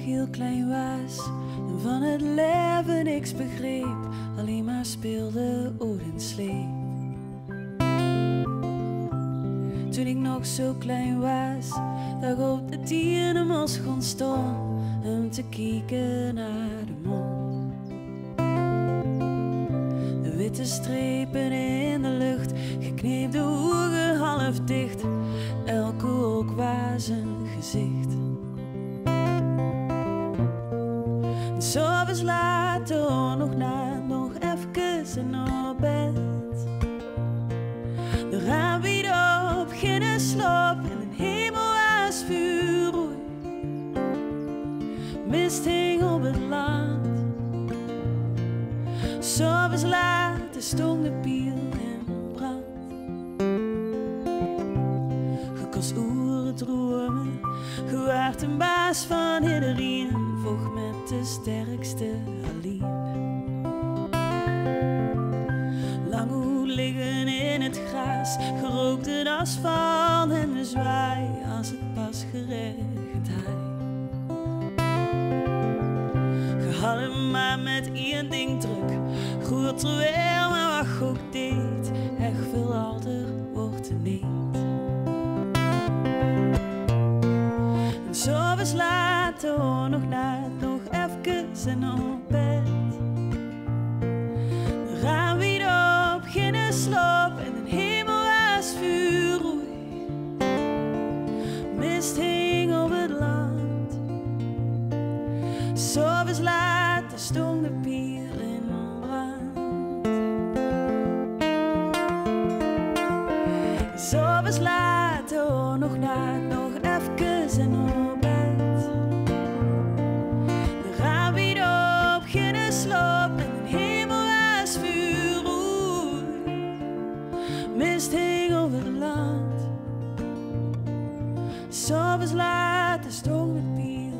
heel klein was en van het leven niks begreep, alleen maar speelde Odin sleep. Toen ik nog zo klein was, dat ik op de tienermos kon staan om te kijken naar de mond. De witte strepen in de lucht, gekneepte ogen half dicht, elke hoek was een gezicht. En s'avonds later nog na, nog even op bed. De raam weer op, geen slaap en een hemel was vuurrooi. Mist hing op het land. S'avonds later stond de piel in brand. Je kost oeren dromen, je waart een baas van iedereen, vocht met de sterkste alleen. Lang hoe liggen in het gras, gerookt het asfalt en de zwaai als het pas geregend had. Je had hem maar met één ding druk, goed terwijl maar wat je ook deed, echt veel ouder wordt het niet. En s'avonds later nog na, nog even op bed. De raam weer op, geen slaap en een hemel was vuurrooi. Mist hing op het land. S'avonds later stond de pier in brand. S'avonds later nog na, nog even op bed. De raam weer op, geen slaap en een hemel was vuurrooi. Mist hing over het land. S'avonds later stond de pier.